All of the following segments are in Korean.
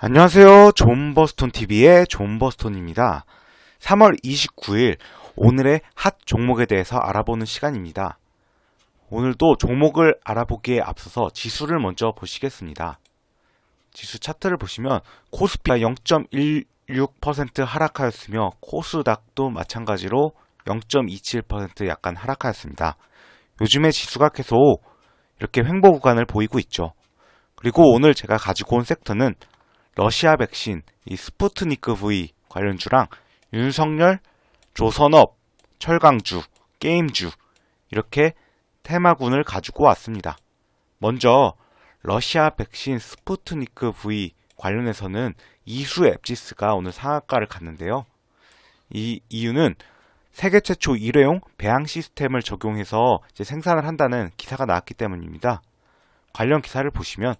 안녕하세요. 존버스톤TV의 존버스톤입니다. 3월 29일 오늘의 핫 종목에 대해서 알아보는 시간입니다. 오늘도 종목을 알아보기에 앞서서 지수를 먼저 보시겠습니다. 지수 차트를 보시면 코스피가 0.16% 하락하였으며 코스닥도 마찬가지로 0.27% 약간 하락하였습니다. 요즘에 지수가 계속 이렇게 횡보 구간을 보이고 있죠. 그리고 오늘 제가 가지고 온 섹터는 러시아 백신, 이 스푸트니크 V 관련주랑 윤석열, 조선업, 철강주, 게임주 이렇게 테마군을 가지고 왔습니다. 먼저 러시아 백신 스푸트니크 V 관련해서는 이수 앱지스가 오늘 상한가를 갔는데요. 이 이유는 세계 최초 일회용 배양 시스템을 적용해서 이제 생산을 한다는 기사가 나왔기 때문입니다. 관련 기사를 보시면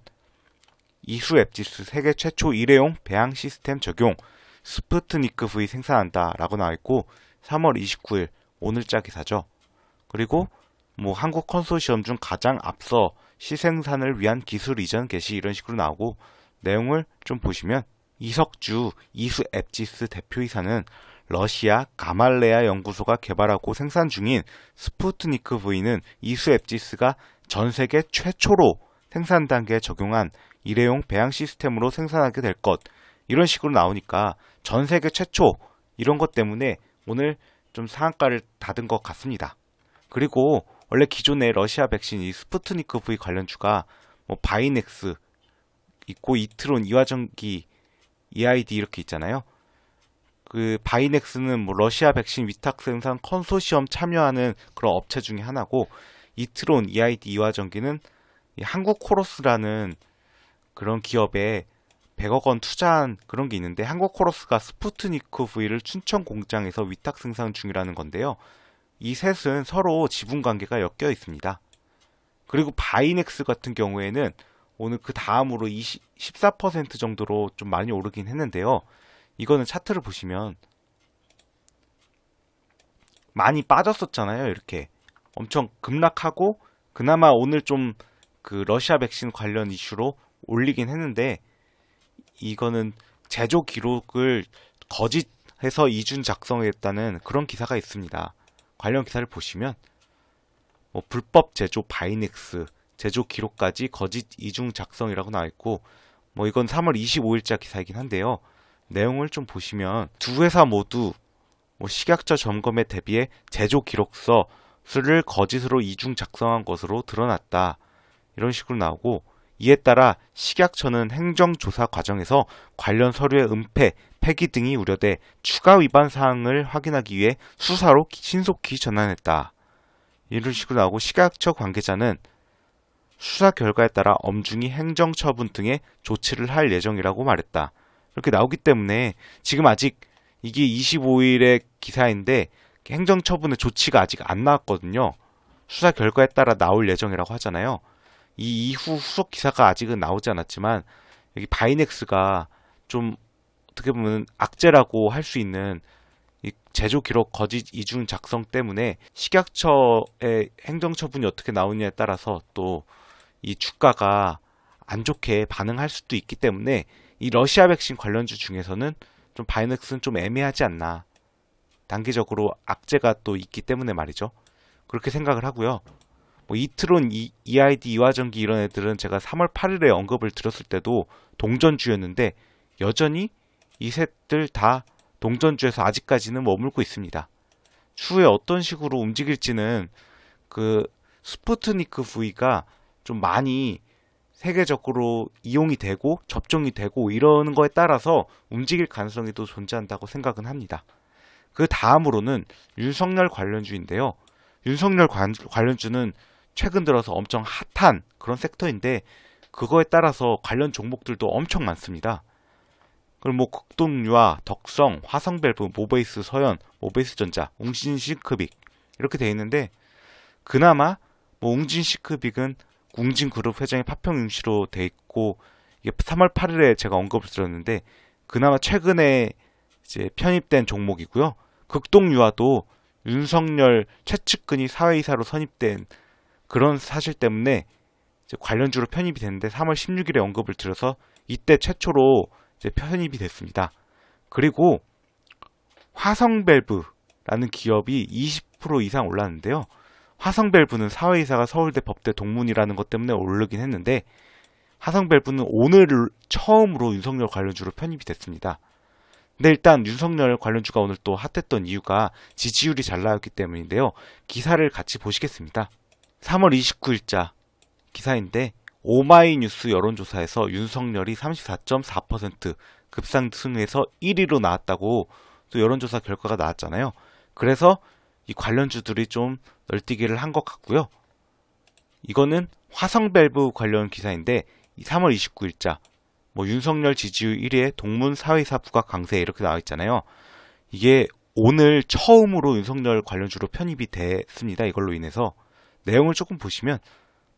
이수 앱지스 세계 최초 일회용 배양 시스템 적용 스푸트니크 V 생산한다 라고 나와있고 3월 29일 오늘자 기사죠. 그리고 한국 컨소시엄 중 가장 앞서 시생산을 위한 기술 이전 개시 이런 식으로 나오고 내용을 좀 보시면 이석주 이수 앱지스 대표이사는 러시아 가말레아 연구소가 개발하고 생산 중인 스푸트니크 V는 이수 앱지스가 전 세계 최초로 생산 단계에 적용한 일회용 배양 시스템으로 생산하게 될 것 이런 식으로 나오니까 전 세계 최초 이런 것 때문에 오늘 좀 상한가를 닫은 것 같습니다. 그리고 원래 기존의 러시아 백신 이 스푸트니크 V 관련주가 바이넥스 있고 이트론 이화전기 EID 이렇게 있잖아요. 그 바이넥스는 러시아 백신 위탁 생산 컨소시엄 참여하는 그런 업체 중에 하나고 이트론 EID 이화전기는 한국 코러스라는 그런 기업에 100억 원 투자한 그런 게 있는데 한국 코러스가 스푸트니크 V를 춘천 공장에서 위탁 생산 중이라는 건데요. 이 셋은 서로 지분 관계가 엮여 있습니다. 그리고 바이넥스 같은 경우에는 오늘 그 다음으로 14% 정도로 좀 많이 오르긴 했는데요. 이거는 차트를 보시면 많이 빠졌었잖아요. 이렇게 엄청 급락하고 그나마 오늘 좀 그 러시아 백신 관련 이슈로 올리긴 했는데 이거는 제조 기록을 거짓해서 이중 작성했다는 그런 기사가 있습니다. 관련 기사를 보시면 불법 제조 바이넥스 제조 기록까지 거짓 이중 작성이라고 나와 있고 이건 3월 25일자 기사이긴 한데요. 내용을 좀 보시면 두 회사 모두 식약처 점검에 대비해 제조 기록서를 거짓으로 이중 작성한 것으로 드러났다. 이런 식으로 나오고 이에 따라 식약처는 행정조사 과정에서 관련 서류의 은폐, 폐기 등이 우려돼 추가 위반 사항을 확인하기 위해 수사로 신속히 전환했다. 이런 식으로 나오고 식약처 관계자는 수사 결과에 따라 엄중히 행정처분 등의 조치를 할 예정이라고 말했다. 이렇게 나오기 때문에 지금 아직 이게 25일의 기사인데 행정처분의 조치가 아직 안 나왔거든요. 수사 결과에 따라 나올 예정이라고 하잖아요. 이 이후 후속 기사가 아직은 나오지 않았지만 여기 바이넥스가 좀 어떻게 보면 악재라고 할 수 있는 이 제조 기록 거짓 이중 작성 때문에 식약처의 행정처분이 어떻게 나오느냐에 따라서 또 이 주가가 안 좋게 반응할 수도 있기 때문에 이 러시아 백신 관련주 중에서는 좀 바이넥스는 좀 애매하지 않나. 단기적으로 악재가 또 있기 때문에 말이죠. 그렇게 생각을 하고요. 이트론, EID, 이화전기 이런 애들은 제가 3월 8일에 언급을 드렸을 때도 동전주였는데 여전히 이 셋들 다 동전주에서 아직까지는 머물고 있습니다. 추후에 어떤 식으로 움직일지는 그 스푸트니크 V가 좀 많이 세계적으로 이용이 되고 접종이 되고 이러는 거에 따라서 움직일 가능성이 또 존재한다고 생각은 합니다. 그 다음으로는 윤석열 관련주인데요. 윤석열 관련주는 최근 들어서 엄청 핫한 그런 섹터인데 그거에 따라서 관련 종목들도 엄청 많습니다. 그리고 극동유화, 덕성, 화성밸브, 모베이스 서현, 모베이스전자, 웅진시크빅 이렇게 돼 있는데 그나마 웅진시크빅은 웅진그룹 회장이 파평윤씨로 돼 있고 이게 3월 8일에 제가 언급을 드렸는데 그나마 최근에 이제 편입된 종목이고요. 극동유화도 윤석열 최측근이 사회이사로 선입된 그런 사실 때문에 이제 관련주로 편입이 됐는데 3월 16일에 언급을 드려서 이때 최초로 이제 편입이 됐습니다. 그리고 화성밸브라는 기업이 20% 이상 올랐는데요. 화성밸브는 사회이사가 서울대 법대 동문이라는 것 때문에 오르긴 했는데, 화성밸브는 오늘 처음으로 윤석열 관련주로 편입이 됐습니다. 근데 일단 윤석열 관련주가 오늘 또 핫했던 이유가 지지율이 잘 나왔기 때문인데요. 기사를 같이 보시겠습니다. 3월 29일자 기사인데, 오마이뉴스 여론조사에서 윤석열이 34.4% 급상승해서 1위로 나왔다고 또 여론조사 결과가 나왔잖아요. 그래서 이 관련주들이 좀 널뛰기를 한 것 같고요. 이거는 화성밸브 관련 기사인데 3월 29일자 윤석열 지지율 1위에 동문 사회이사 부각 강세 이렇게 나와 있잖아요. 이게 오늘 처음으로 윤석열 관련주로 편입이 됐습니다. 이걸로 인해서 내용을 조금 보시면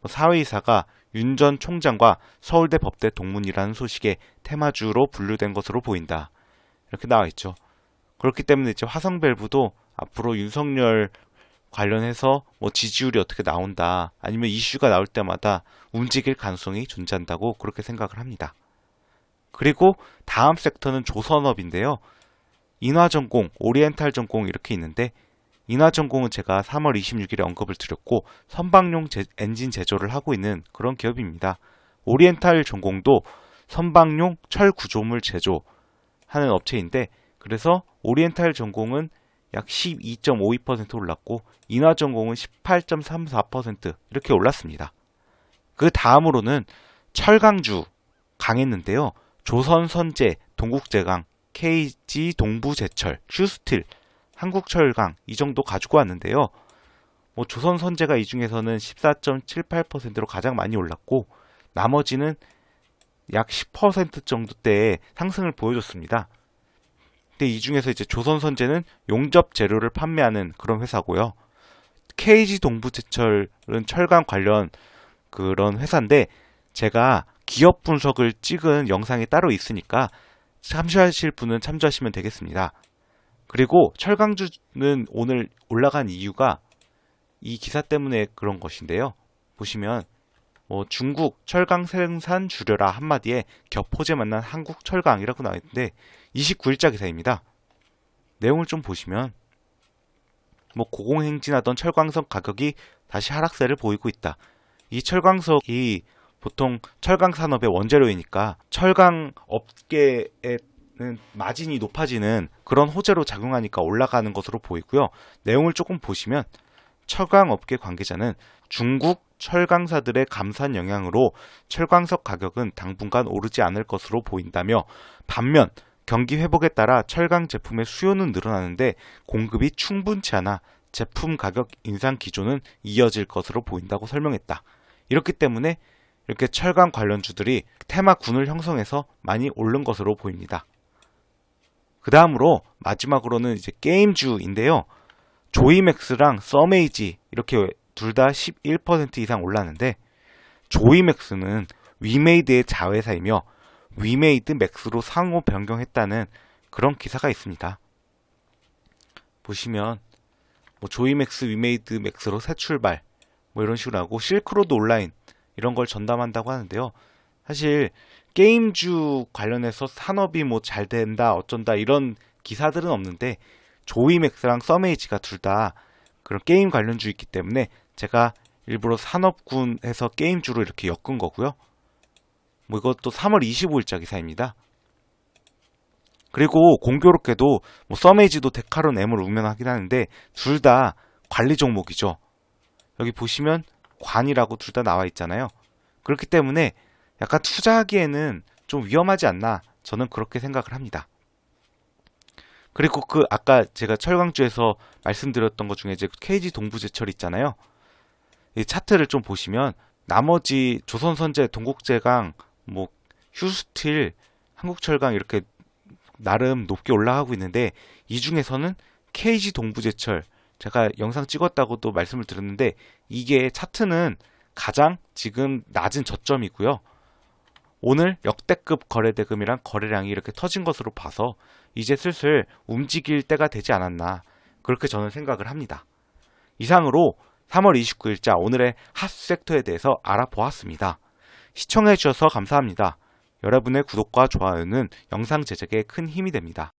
사회이사가 윤 전 총장과 서울대 법대 동문이라는 소식에 테마주로 분류된 것으로 보인다. 이렇게 나와 있죠. 그렇기 때문에 이제 화성밸브도 앞으로 윤석열 관련해서 지지율이 어떻게 나온다, 아니면 이슈가 나올 때마다 움직일 가능성이 존재한다고 그렇게 생각을 합니다. 그리고 다음 섹터는 조선업인데요. 인화전공, 오리엔탈전공 이렇게 있는데, 인화전공은 제가 3월 26일에 언급을 드렸고 선박용 엔진 제조를 하고 있는 그런 기업입니다. 오리엔탈 전공도 선박용 철 구조물 제조하는 업체인데, 그래서 오리엔탈 전공은 약 12.52% 올랐고 인화전공은 18.34% 이렇게 올랐습니다. 그 다음으로는 철강주 강했는데요. 조선선제, 동국제강, KG 동부제철, 슈스틸, 한국철강 이 정도 가지고 왔는데요. 조선선제가 이 중에서는 14.78%로 가장 많이 올랐고, 나머지는 약 10% 정도대의 상승을 보여줬습니다. 근데 이 중에서 이제 조선선제는 용접 재료를 판매하는 그런 회사고요. KG 동부제철은 철강 관련 그런 회사인데, 제가 기업 분석을 찍은 영상이 따로 있으니까 참조하실 분은 참조하시면 되겠습니다. 그리고 철강주는 오늘 올라간 이유가 이 기사 때문에 그런 것인데요. 보시면 중국 철강 생산 줄여라 한마디에 격포제 만난 한국 철강이라고 나와 있는데 29일자 기사입니다. 내용을 좀 보시면 고공행진하던 철광석 가격이 다시 하락세를 보이고 있다. 이 철광석이 보통 철강 산업의 원재료이니까 철강 업계에는 마진이 높아지는 그런 호재로 작용하니까 올라가는 것으로 보이고요. 내용을 조금 보시면 철강 업계 관계자는 중국 철강사들의 감산 영향으로 철광석 가격은 당분간 오르지 않을 것으로 보인다며, 반면 경기 회복에 따라 철강 제품의 수요는 늘어나는데 공급이 충분치 않아 제품 가격 인상 기조는 이어질 것으로 보인다고 설명했다. 이렇기 때문에 이렇게 철강 관련주들이 테마군을 형성해서 많이 오른 것으로 보입니다. 그 다음으로 마지막으로는 이제 게임주인데요. 조이맥스랑 서메이지 이렇게 둘 다 11% 이상 올랐는데, 조이맥스는 위메이드의 자회사이며 위메이드 맥스로 상호 변경했다는 그런 기사가 있습니다. 보시면 조이맥스 위메이드 맥스로 새 출발 이런 식으로 하고, 실크로드 온라인 이런 걸 전담한다고 하는데요. 사실 게임주 관련해서 산업이 잘 된다 어쩐다 이런 기사들은 없는데, 조이맥스랑 서메이지가 둘 다 그런 게임 관련주 있기 때문에 제가 일부러 산업군에서 게임주로 이렇게 엮은 거고요. 이것도 3월 25일자 기사입니다. 그리고 공교롭게도 서메이지도 데카론 M을 운영하긴 하는데 둘 다 관리 종목이죠. 여기 보시면 관이라고 둘 다 나와 있잖아요. 그렇기 때문에 약간 투자하기에는 좀 위험하지 않나, 저는 그렇게 생각을 합니다. 그리고 아까 제가 철강주에서 말씀드렸던 것 중에 이제 KG 동부제철 있잖아요. 이 차트를 좀 보시면 나머지 조선선제, 동국제강, 휴스틸, 한국철강 이렇게 나름 높게 올라가고 있는데, 이 중에서는 KG 동부제철, 제가 영상 찍었다고도 말씀을 드렸는데 이게 차트는 가장 지금 낮은 저점이고요. 오늘 역대급 거래대금이랑 거래량이 이렇게 터진 것으로 봐서 이제 슬슬 움직일 때가 되지 않았나, 그렇게 저는 생각을 합니다. 이상으로 3월 29일자 오늘의 핫 섹터에 대해서 알아보았습니다. 시청해주셔서 감사합니다. 여러분의 구독과 좋아요는 영상 제작에 큰 힘이 됩니다.